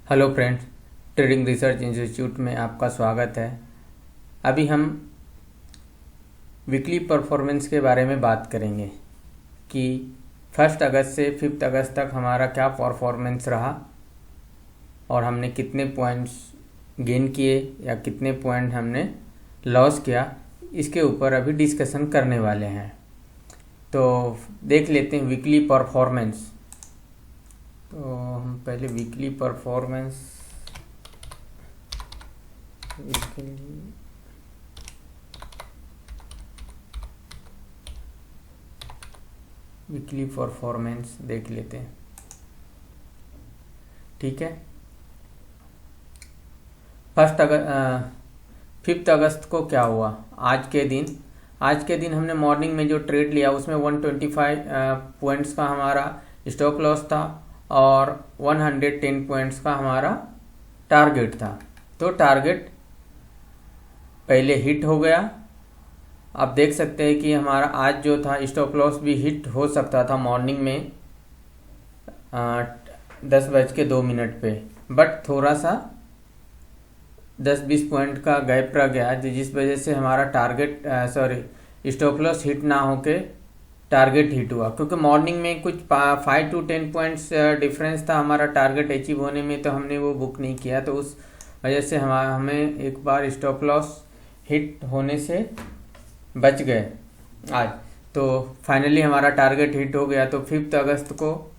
Hello friends, trading research institute में आपका स्वागत है। अभी हम वीकली परफॉर्मेंस के बारे में बात करेंगे कि 1 अगस्त से 5 अगस्त तक हमारा क्या परफॉर्मेंस रहा और हमने कितने पॉइंट्स गेन किए या कितने पॉइंट हमने लॉस किया, इसके ऊपर अभी डिस्कशन करने वाले हैं। तो देख लेते हैं वीकली परफॉर्मेंस। तो हम पहले वीकली परफॉर्मेंस देख लेते हैं। ठीक है, 5 अगस्त को क्या हुआ? आज के दिन हमने मॉर्निंग में जो ट्रेड लिया उसमें 125 पॉइंट्स का हमारा स्टॉप लॉस था और 110 पॉइंट्स का हमारा टारगेट था। तो टारगेट पहले हिट हो गया। आप देख सकते हैं कि हमारा आज जो था स्टॉप लॉस भी हिट हो सकता था मॉर्निंग में 10:02 पे, बट थोड़ा सा 10-20 पॉइंट का गैप रह गया, जिस वजह से हमारा स्टॉप लॉस हिट ना होके टारगेट हिट हुआ। क्योंकि मॉर्निंग में कुछ 5 to 10 पॉइंट्स डिफरेंस था हमारा टारगेट अचीव होने में, तो हमने वो बुक नहीं किया। तो उस वजह से हमें एक बार स्टॉप लॉस हिट होने से बच गए आज। तो फाइनली हमारा टारगेट हिट हो गया। तो 5 अगस्त को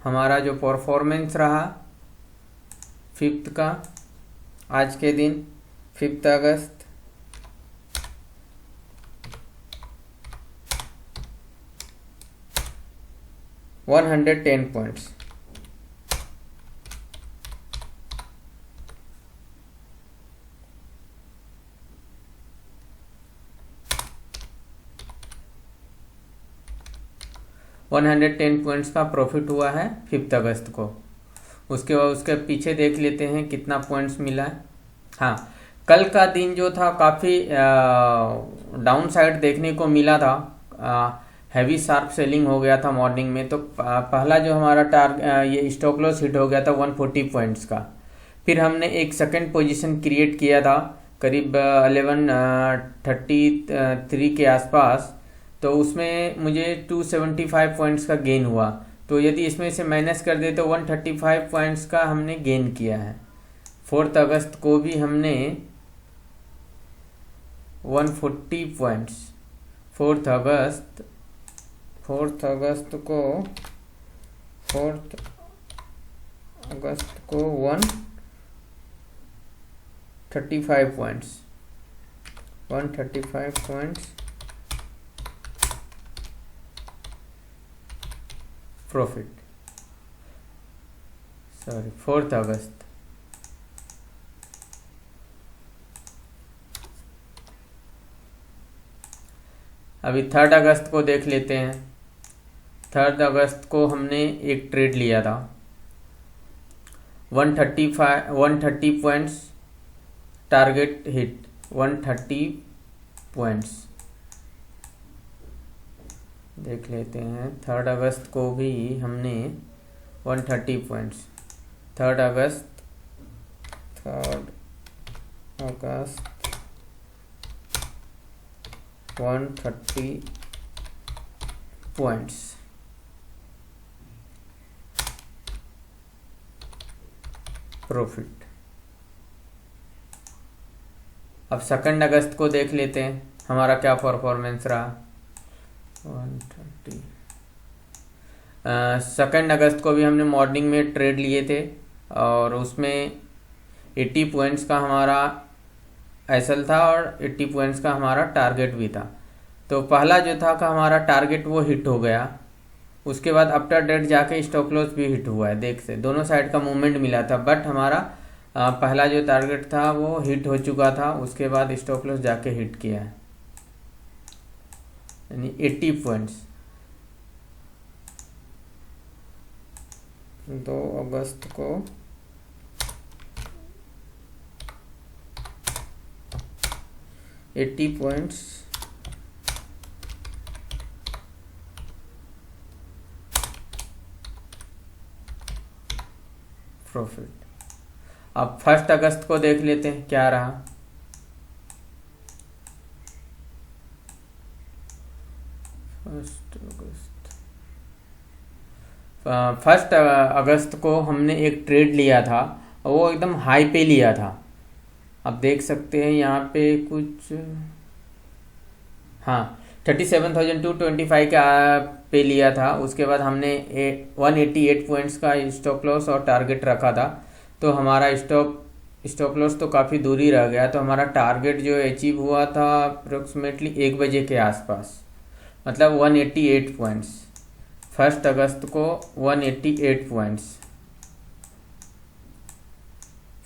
हमारा जो परफॉर्मेंस रहा 5 का, आज के दिन 5 अगस्त, वन 110 पॉइंट्स। $110 का प्रॉफिट हुआ है 5 अगस्त को। उसके बाद उसके पीछे देख लेते हैं कितना पॉइंट्स मिला है। हाँ, कल का दिन जो था काफ़ी डाउन साइड देखने को मिला था। हैवी शार्प सेलिंग हो गया था मॉर्निंग में। तो पहला जो हमारा ये स्टॉप लॉस हिट हो गया था 140 पॉइंट्स का। फिर हमने एक सेकंड पोजीशन क्रिएट किया था करीब 11:33 के आसपास। तो उसमें मुझे 275 पॉइंट्स का गेन हुआ। तो यदि इसमें से माइनस कर दे तो 135 पॉइंट्स का हमने गेन किया है। 4 अगस्त को भी हमने 140 पॉइंट्स, 4 अगस्त को 135 पॉइंट्स प्रॉफिट। 4 अगस्त। अभी 3 अगस्त को देख लेते हैं। 3 अगस्त को हमने एक ट्रेड लिया था 130 पॉइंट्स, टारगेट हिट 130 पॉइंट्स। देख लेते हैं 3 अगस्त को भी हमने 130 पॉइंट्स। 3 अगस्त 130 पॉइंट्स प्रॉफिट। अब 2 अगस्त को देख लेते हैं हमारा क्या परफॉर्मेंस रहा। 130। 2 अगस्त को भी हमने मॉर्निंग में ट्रेड लिए थे और उसमें 80 पॉइंट्स का हमारा एसएल था और 80 पॉइंट्स का हमारा टारगेट भी था। तो पहला जो था का हमारा टारगेट वो हिट हो गया। उसके बाद आफ्टर डेट जाके स्टॉप लॉस भी हिट हुआ है। देख से दोनों साइड का मूवमेंट मिला था, बट हमारा पहला जो टारगेट था वो हिट हो चुका था। उसके बाद स्टॉप लॉस जाके हिट किया है, यानी 80 पॉइंट्स। 2 अगस्त को 80 पॉइंट्स प्रॉफिट। अब 1 अगस्त को देख लेते हैं क्या रहा। 1 अगस्त को हमने एक ट्रेड लिया था, वो एकदम हाई पे लिया था। आप देख सकते हैं यहाँ पे कुछ, हाँ 37,225 का पे लिया था। उसके बाद हमने 188 पॉइंट्स का स्टॉप लॉस और टारगेट रखा था। तो हमारा स्टॉप लॉस तो काफ़ी दूरी रह गया। तो हमारा टारगेट जो अचीव हुआ था अप्रोक्सीमेटली 1 बजे के आसपास, मतलब 188 पॉइंट्स। 1 अगस्त को 188 पॉइंट्स,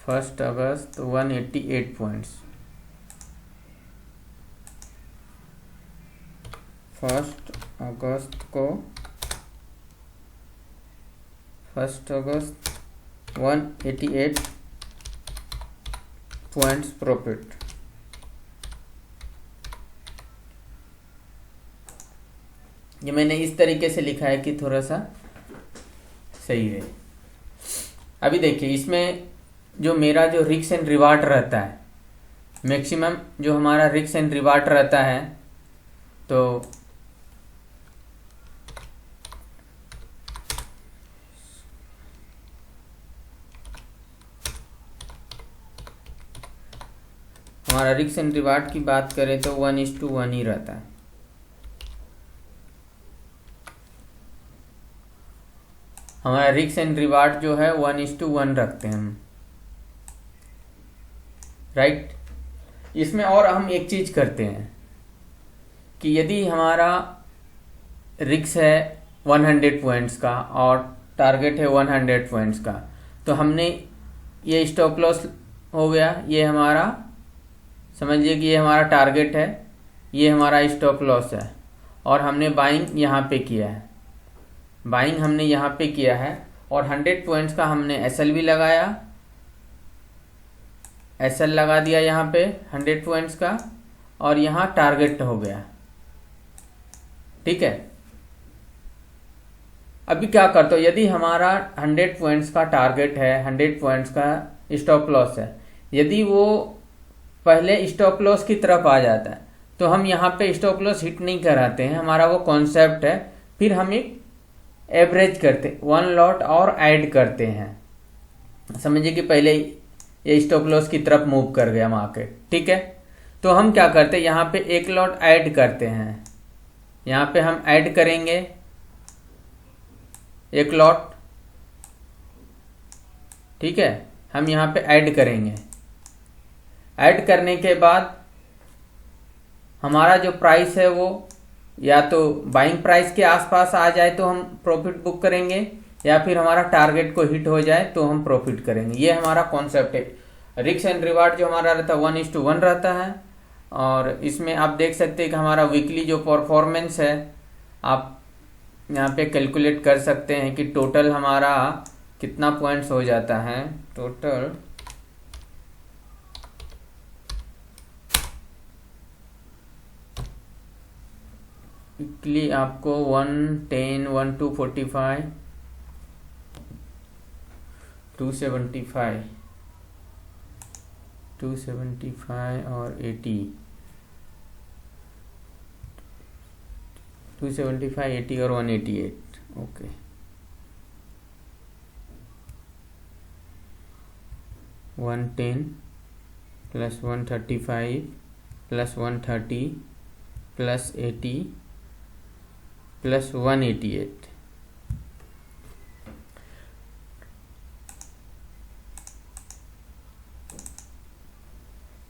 1 अगस्त 188 पॉइंट्स, 1 अगस्त को 1 अगस्त 188 पॉइंट्स प्रॉफिट। ये मैंने इस तरीके से लिखा है कि थोड़ा सा सही रहे। अभी देखिए इसमें जो मेरा जो रिस्क एंड रिवार्ड रहता है, मैक्सिमम जो हमारा रिस्क एंड रिवार्ड रहता है, तो हमारा रिस्क एंड रिवार्ड की बात करें तो 1:1 ही रहता है। हमारा रिस्क एंड रिवार्ड जो है 1:1 रखते हैं हम, राइट। इसमें और हम एक चीज करते हैं कि यदि हमारा रिस्क है 100 पॉइंट्स का और टारगेट है 100 पॉइंट्स का, तो हमने ये स्टॉप लॉस हो गया, ये हमारा समझिए कि ये हमारा टारगेट है, ये हमारा स्टॉप लॉस है, और हमने बाइंग यहाँ पे किया है, बाइंग हमने यहाँ पे किया है, और 100 पॉइंट्स का हमने एसएल भी लगाया, एसएल लगा दिया यहाँ पे 100 पॉइंट्स का, और यहाँ टारगेट हो गया, ठीक है। अभी क्या करते हो, यदि हमारा 100 पॉइंट्स का टारगेट है, 100 पॉइंट्स का स्टॉप लॉस है, यदि वो पहले स्टॉप लॉस की तरफ आ जाता है तो हम यहाँ पे स्टॉप लॉस हिट नहीं कराते हैं, हमारा वो कॉन्सेप्ट है। फिर हम एक एवरेज करते, 1 लॉट और ऐड करते हैं। समझिए कि पहले ये स्टॉप लॉस की तरफ मूव कर गया मार्केट, ठीक है। तो हम क्या करते हैं, यहाँ पे 1 लॉट ऐड करते हैं, यहाँ पे हम ऐड करेंगे 1 लॉट, ठीक है। हम यहाँ पे ऐड करेंगे, ऐड करने के बाद हमारा जो प्राइस है वो या तो बाइंग प्राइस के आसपास आ जाए तो हम प्रॉफिट बुक करेंगे, या फिर हमारा टारगेट को हिट हो जाए तो हम प्रॉफिट करेंगे। ये हमारा कॉन्सेप्ट है। रिस्क एंड रिवार्ड जो हमारा रहता है 1:1 रहता है। और इसमें आप देख सकते हैं कि हमारा वीकली जो परफॉर्मेंस है, आप यहाँ पे कैलकुलेट कर सकते हैं कि टोटल हमारा कितना पॉइंट्स हो जाता है। टोटल वीकली आपको 110, 1245, 275, 275 और 80, 275, 80 और 188, ओके। $110 + 135 + 130 + 80 + 188,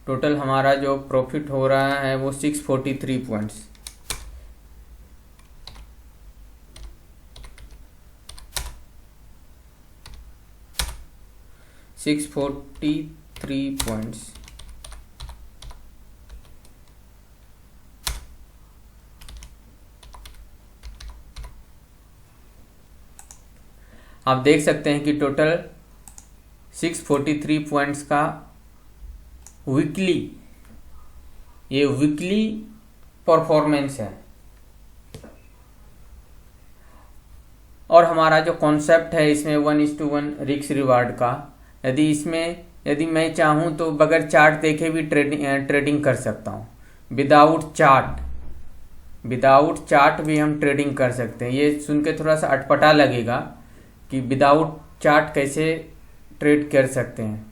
टोटल हमारा जो प्रॉफिट हो रहा है वो 643 पॉइंट्स। आप देख सकते हैं कि टोटल 643 पॉइंट्स का वीकली, ये वीकली परफॉर्मेंस है। और हमारा जो कॉन्सेप्ट है इसमें 1:1 रिस्क रिवार्ड का, यदि मैं चाहूँ तो बगैर चार्ट देखे भी ट्रेडिंग कर सकता हूँ। विदाउट चार्ट भी हम ट्रेडिंग कर सकते हैं। ये सुन के थोड़ा सा अटपटा लगेगा कि विदाउट चार्ट कैसे ट्रेड कर सकते हैं।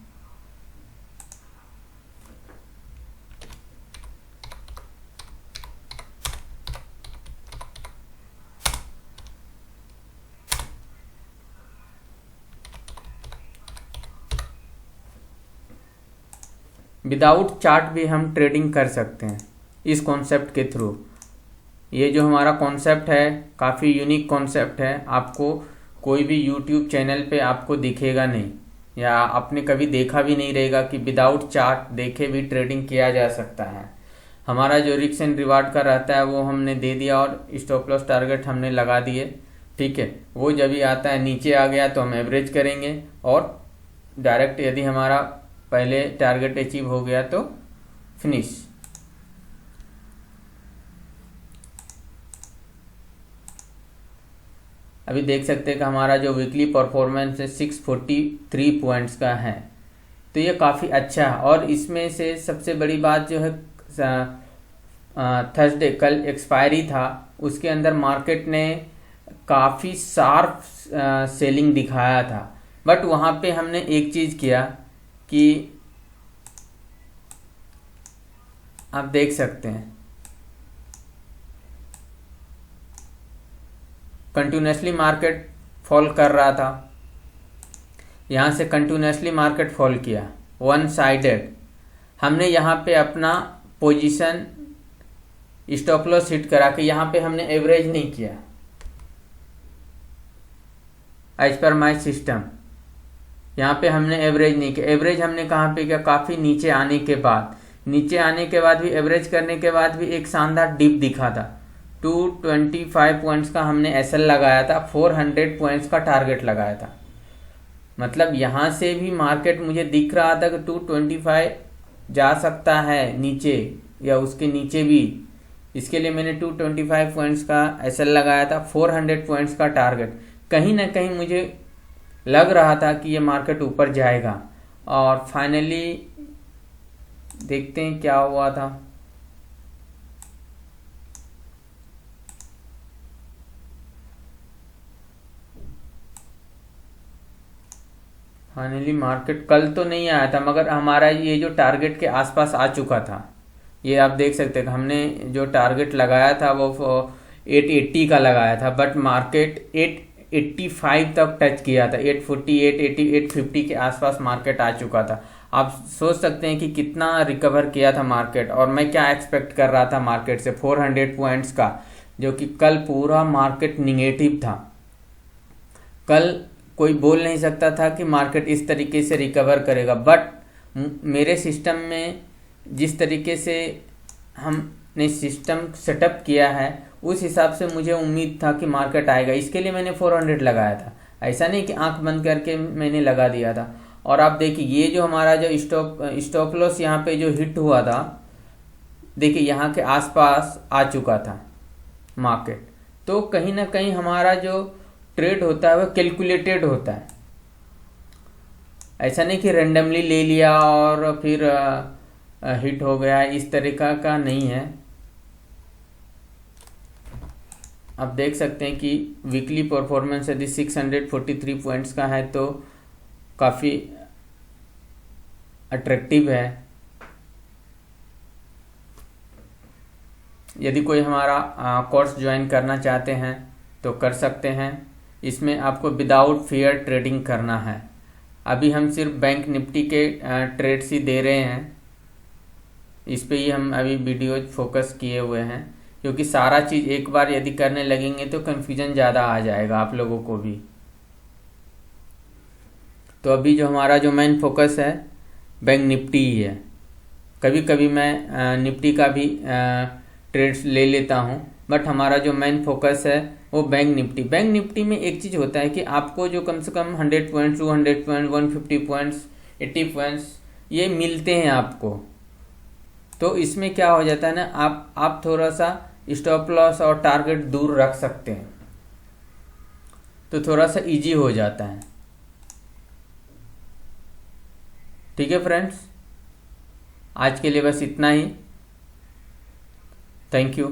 विदाउट चार्ट भी हम ट्रेडिंग कर सकते हैं इस कॉन्सेप्ट के थ्रू। ये जो हमारा कॉन्सेप्ट है काफ़ी यूनिक कॉन्सेप्ट है। आपको कोई भी यूट्यूब चैनल पे आपको दिखेगा नहीं, या आपने कभी देखा भी नहीं रहेगा कि विदाउट चार्ट देखे भी ट्रेडिंग किया जा सकता है। हमारा जो रिस्क एंड रिवार्ड का रहता है वो हमने दे दिया और स्टॉप लॉस टारगेट हमने लगा दिए, ठीक है। वो जब भी आता है नीचे आ गया तो हम एवरेज करेंगे, और डायरेक्ट यदि हमारा पहले टारगेट अचीव हो गया तो फिनिश। अभी देख सकते हैं कि हमारा जो वीकली परफॉर्मेंस है 643 पॉइंट्स का है, तो ये काफ़ी अच्छा है। और इसमें से सबसे बड़ी बात जो है थर्सडे कल एक्सपायरी था, उसके अंदर मार्केट ने काफ़ी शार्प सेलिंग दिखाया था। बट वहाँ पे हमने एक चीज़ किया कि आप देख सकते हैं कंटिन्यूसली मार्केट फॉल कर रहा था, यहाँ से कंटिन्यूसली मार्केट फॉल किया वन साइडेड। हमने यहाँ पे अपना पोजीशन स्टॉप लॉस हिट करा के यहाँ पे हमने एवरेज नहीं किया एज पर माय सिस्टम। यहाँ पे हमने एवरेज नहीं किया। एवरेज हमने कहाँ पे किया? काफ़ी नीचे आने के बाद। नीचे आने के बाद भी एवरेज करने के बाद भी एक शानदार डिप दिखा था। 225 पॉइंट्स का हमने एसएल लगाया था, 400 पॉइंट्स का टारगेट लगाया था। मतलब यहाँ से भी मार्केट मुझे दिख रहा था कि 225 जा सकता है नीचे या उसके नीचे भी। इसके लिए मैंने 225 पॉइंट्स का एसएल लगाया था, 400 पॉइंट्स का टारगेट। कहीं ना कहीं मुझे लग रहा था कि ये मार्केट ऊपर जाएगा, और फाइनली देखते हैं क्या हुआ था। फाइनली मार्केट कल तो नहीं आया था, मगर हमारा ये जो टारगेट के आसपास आ चुका था। ये आप देख सकते हैं हमने जो टारगेट लगाया था वो 880 का लगाया था, बट मार्केट 885 तक टच किया था। 840, 880, 850 के आसपास मार्केट आ चुका था। आप सोच सकते हैं कि कितना रिकवर किया था मार्केट, और मैं क्या एक्सपेक्ट कर रहा था मार्केट से 400 पॉइंट्स का, जो कि कल पूरा मार्केट निगेटिव था। कल कोई बोल नहीं सकता था कि मार्केट इस तरीके से रिकवर करेगा, बट मेरे सिस्टम में जिस तरीके से हमने सिस्टम सेटअप किया है उस हिसाब से मुझे उम्मीद था कि मार्केट आएगा। इसके लिए मैंने 400 लगाया था। ऐसा नहीं कि आंख बंद करके मैंने लगा दिया था। और आप देखिए ये जो हमारा जो स्टॉप लॉस यहाँ पे जो हिट हुआ था, देखिए यहाँ के आसपास आ चुका था मार्केट। तो कहीं ना कहीं हमारा जो ट्रेड होता है वो कैलकुलेटेड होता है। ऐसा नहीं कि रैंडमली ले लिया और फिर हिट हो गया, इस तरीका का नहीं है। आप देख सकते हैं कि वीकली परफॉर्मेंस यदि 643 पॉइंट्स का है तो काफ़ी अट्रैक्टिव है। यदि कोई हमारा कोर्स ज्वाइन करना चाहते हैं तो कर सकते हैं। इसमें आपको विदाउट फियर ट्रेडिंग करना है। अभी हम सिर्फ बैंक निफ्टी के ट्रेड्स ही दे रहे हैं, इस पे ही हम अभी वीडियो फोकस किए हुए हैं, क्योंकि सारा चीज़ एक बार यदि करने लगेंगे तो कन्फ्यूजन ज़्यादा आ जाएगा आप लोगों को भी। तो अभी जो हमारा जो मेन फोकस है बैंक निफ्टी ही है। कभी कभी मैं निफ्टी का भी ट्रेड्स ले लेता हूँ, बट हमारा जो मेन फोकस है वो बैंक निफ्टी। बैंक निफ्टी में एक चीज़ होता है कि आपको जो कम से कम 100 पॉइंट्स, 200 पॉइंट, 150 पॉइंट्स, 80 पॉइंट्स ये मिलते हैं आपको। तो इसमें क्या हो जाता है ना, आप थोड़ा सा स्टॉप लॉस और टारगेट दूर रख सकते हैं, तो थोड़ा सा इजी हो जाता है। ठीक है फ्रेंड्स, आज के लिए बस इतना ही। Thank you.